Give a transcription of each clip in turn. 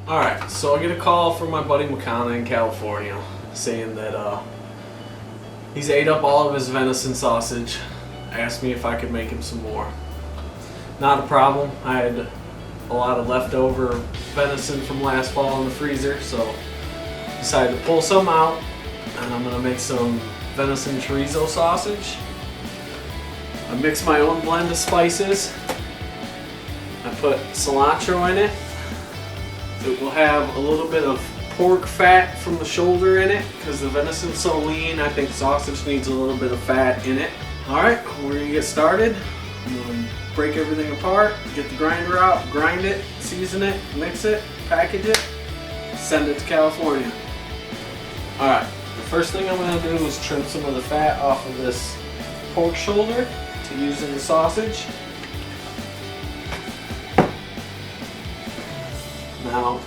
Alright, so I get a call from my buddy Makana in California saying that he's ate up all of his venison sausage. Asked me if I could make him some more. Not a problem. I had a lot of leftover venison from last fall in the freezer, so decided to pull some out, and I'm gonna make some venison chorizo sausage. I mix my own blend of spices. I put cilantro in it. It will have a little bit of pork fat from the shoulder in it because the venison's so lean. I think sausage needs a little bit of fat in it. Alright, we're gonna get started. I'm gonna break everything apart, get the grinder out, grind it, season it, mix it, package it, send it to California. Alright, the first thing I'm gonna do is trim some of the fat off of this pork shoulder to use in the sausage. Now,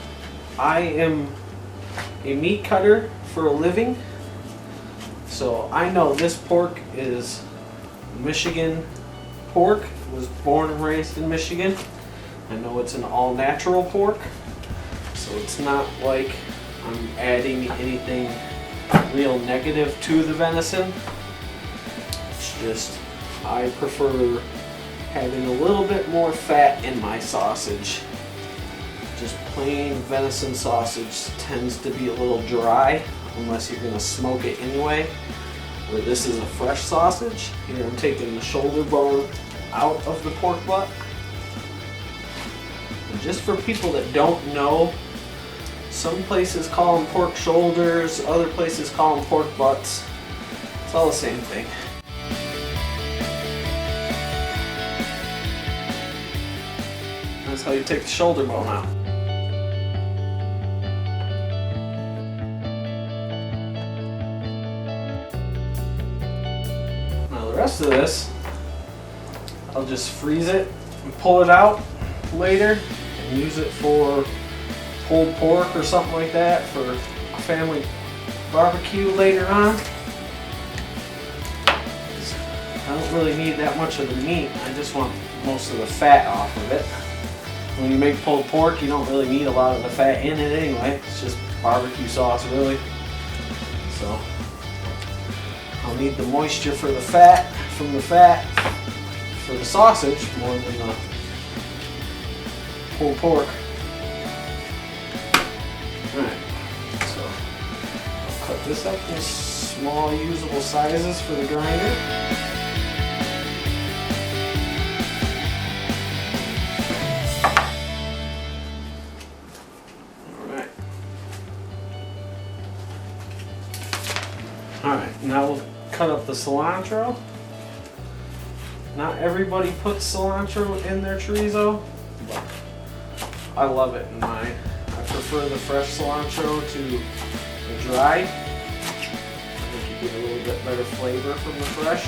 I am a meat cutter for a living, so I know this pork is Michigan pork. It was born and raised in Michigan. I know it's an all-natural pork, so it's not like I'm adding anything real negative to the venison. It's just I prefer having a little bit more fat in my sausage. Just plain venison sausage tends to be a little dry unless you're going to smoke it anyway. Where this is a fresh sausage. Here I'm taking the shoulder bone out of the pork butt. And just for people that don't know, some places call them pork shoulders, other places call them pork butts. It's all the same thing. That's how you take the shoulder bone out. The rest of this, I'll just freeze it and pull it out later and use it for pulled pork or something like that for a family barbecue later on. I don't really need that much of the meat, I just want most of the fat off of it. When you make pulled pork, you don't really need a lot of the fat in it anyway, it's just barbecue sauce really. So I'll need the moisture for the fat, from the fat for the sausage more than the pulled pork. Alright, so I'll cut this up in small usable sizes for the grinder. Alright, now we'll cut up the cilantro. Not everybody puts cilantro in their chorizo, but I love it in mine. I prefer the fresh cilantro to the dry. I think you get a little bit better flavor from the fresh.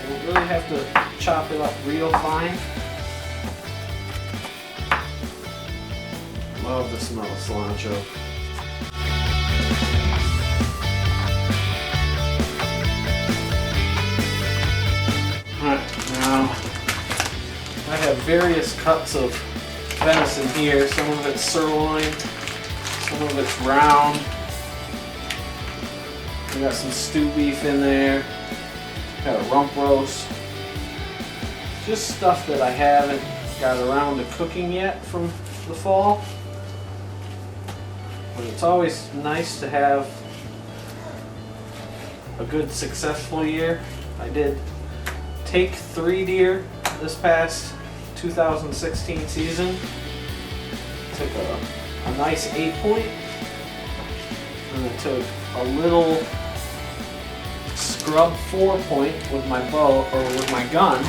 You don't really have to chop it up real fine. Love the smell of cilantro. Now, I have various cuts of venison here. Some of it's sirloin, some of it's round. We got some stew beef in there. Got a rump roast. Just stuff that I haven't got around to cooking yet from the fall. But it's always nice to have a good successful year. I did take 3 deer this past 2016 season. Took a nice 8-point, and I took a little scrub 4-point with my bow or with my gun,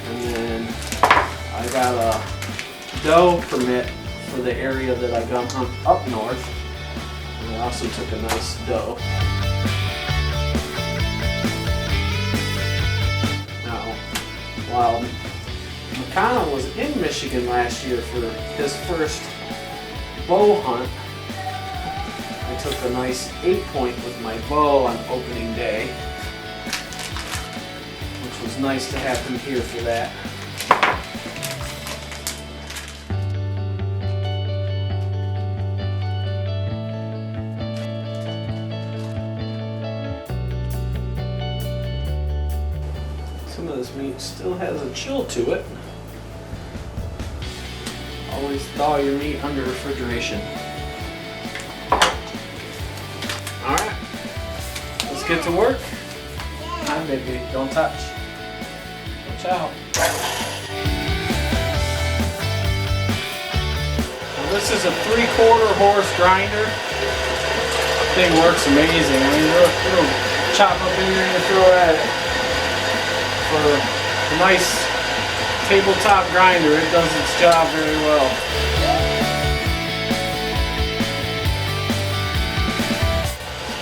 and then I got a doe permit for the area that I gun hunt up north, and I also took a nice doe. While Makana was in Michigan last year for his first bow hunt, I took a nice 8-point with my bow on opening day, which was nice to have him here for that. this meat still has a chill to it. Always thaw your meat under refrigeration. Alright, let's get to work. Hi baby, don't touch. Watch out. Well, this is a 3/4 horse grinder. Thing works amazing. I mean, it'll chop up in here and throw at it. For a nice tabletop grinder, it does its job very well.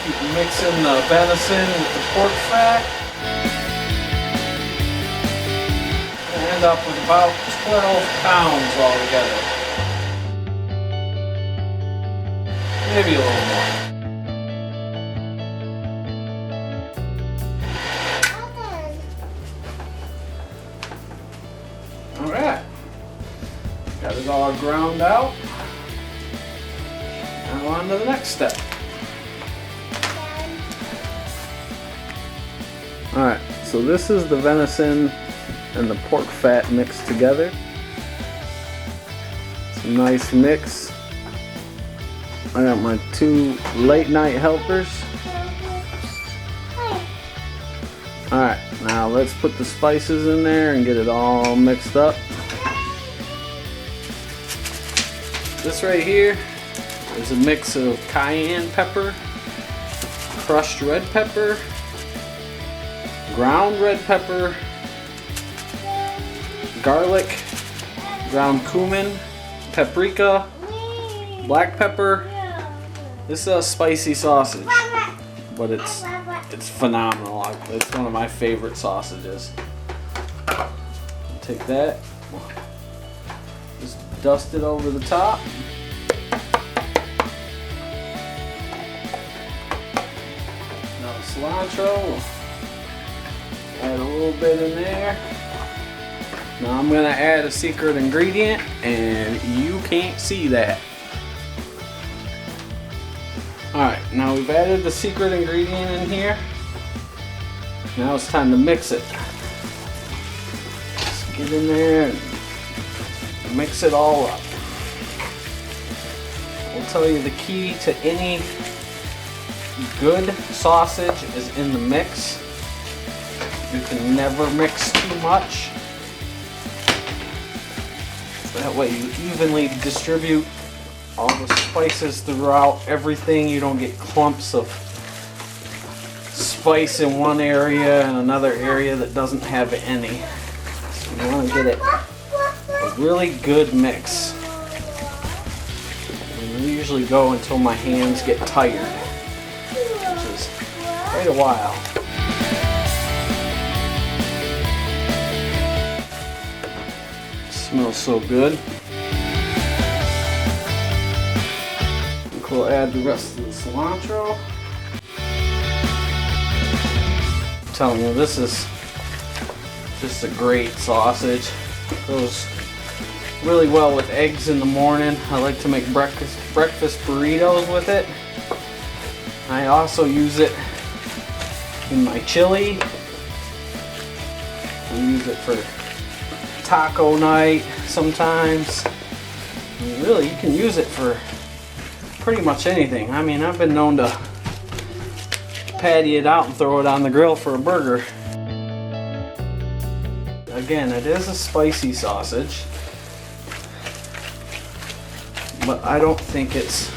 Keep mixing the venison with the pork fat. And end up with about 12 pounds altogether. Maybe a little more. Alright, got it all ground out. Now on to the next step. Alright, so this is the venison and the pork fat mixed together. It's a nice mix. I got my 2 late night helpers. Alright, now let's put the spices in there and get it all mixed up. This right here is a mix of cayenne pepper, crushed red pepper, ground red pepper, garlic, ground cumin, paprika, black pepper. This is a spicy sausage, but it's phenomenal. It's one of my favorite sausages. Take that, just dust it over the top. Now the cilantro, add a little bit in there. Now I'm gonna add a secret ingredient, and you can't see that. Alright, now we've added the secret ingredient in here. Now it's time to mix it. Just get in there and mix it all up. I'll tell you the key to any good sausage is in the mix. You can never mix too much. That way you evenly distribute all the spices throughout everything. You don't get clumps of spice in one area and another area that doesn't have any. So you want to get it a really good mix. And we usually go until my hands get tired, which is quite a while. It smells so good. We'll add the rest of the cilantro. I'm telling you, this is just a great sausage. Goes really well with eggs in the morning. I like to make breakfast burritos with it. I also use it in my chili. I use it for taco night sometimes. I mean, really, you can use it for pretty much anything. I mean, I've been known to patty it out and throw it on the grill for a burger. Again, it is a spicy sausage, but I don't think it's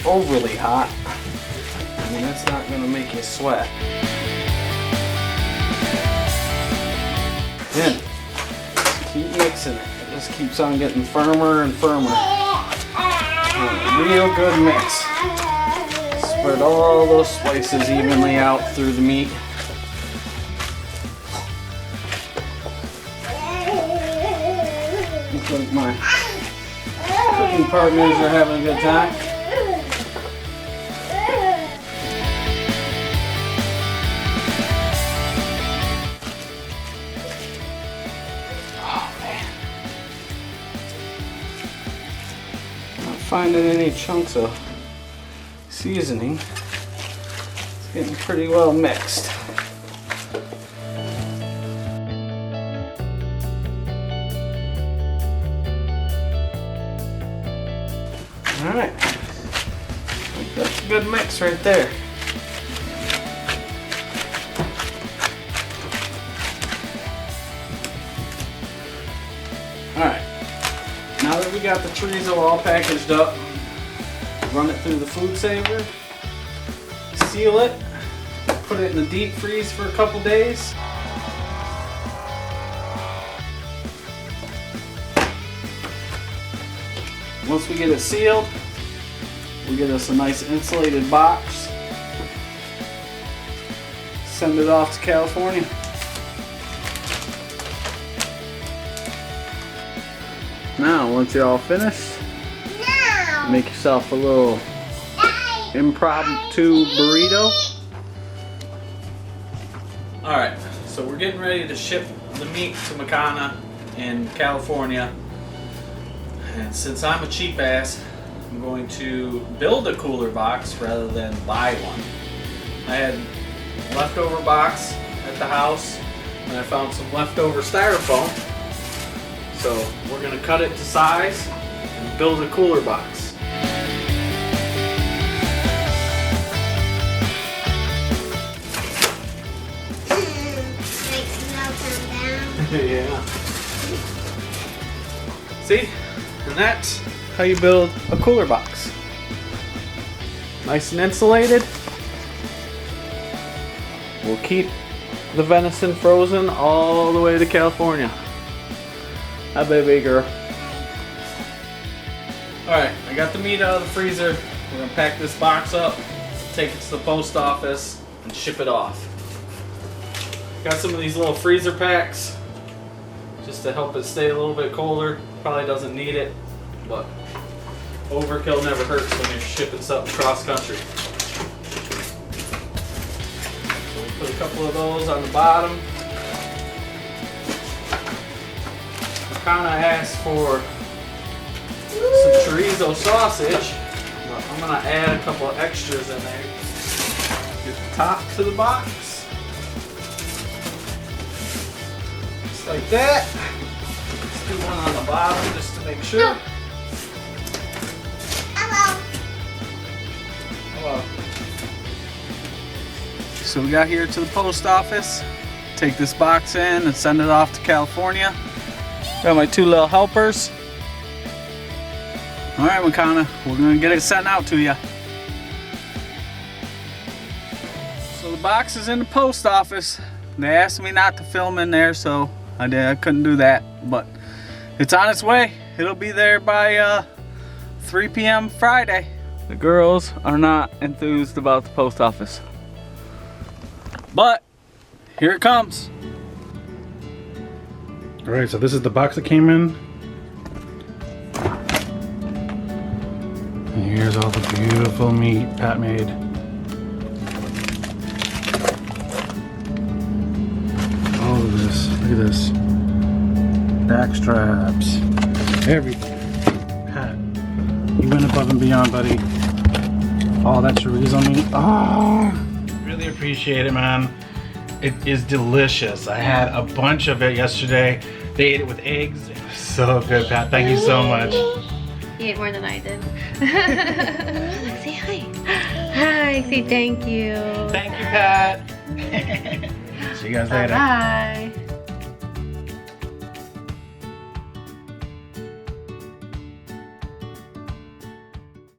overly hot. I mean, that's not going to make you sweat. Then, keep mixing it. It just keeps on getting firmer and firmer. A real good mix. Spread all those spices evenly out through the meat. Looks like my cooking partners are having a good time. Finding any chunks of seasoning. It's getting pretty well mixed. Alright. That's a good mix right there. Alright. Now that we got the chorizo all packaged up, run it through the food saver, seal it, put it in the deep freeze for a couple days. Once we get it sealed, we get us a nice insulated box. Send it off to California. Now, once you're all finished, make yourself a little impromptu burrito. Alright, so we're getting ready to ship the meat to Makana in California. And since I'm a cheap ass, I'm going to build a cooler box rather than buy one. I had a leftover box at the house and I found some leftover styrofoam. So we're going to cut it to size and build a cooler box. Yeah. See? And that's how you build a cooler box. Nice and insulated. We'll keep the venison frozen all the way to California. Hi, baby girl. Alright, I got the meat out of the freezer. We're going to pack this box up, take it to the post office, and ship it off. Got some of these little freezer packs just to help it stay a little bit colder. Probably doesn't need it, but overkill never hurts when you're shipping something cross country. So we put a couple of those on the bottom. Makana asked for some chorizo sausage, but I'm gonna add a couple of extras in there. Get the top to the box. Just like that. Let's do one on the bottom just to make sure. Hello. Hello. So we got here to the post office. Take this box in and send it off to California. Got my two little helpers. Alright, Makana, we're gonna get it sent out to you. So the box is in the post office. They asked me not to film in there, so I couldn't do that, but it's on its way. It'll be there by 3 p.m. Friday. The girls are not enthused about the post office, but here it comes. All right, so this is the box that came in. And here's all the beautiful meat Pat made. All of this, look at this. Back straps, everything. Pat, you went above and beyond, buddy. Oh, that chorizo meat. Oh, really appreciate it, man. It is delicious. I had a bunch of it yesterday. They ate it with eggs. It was so good, Pat. Thank you so much. You ate more than I did. Say hi. Hi, say thank you. Thank you, Pat. See you guys later. Bye.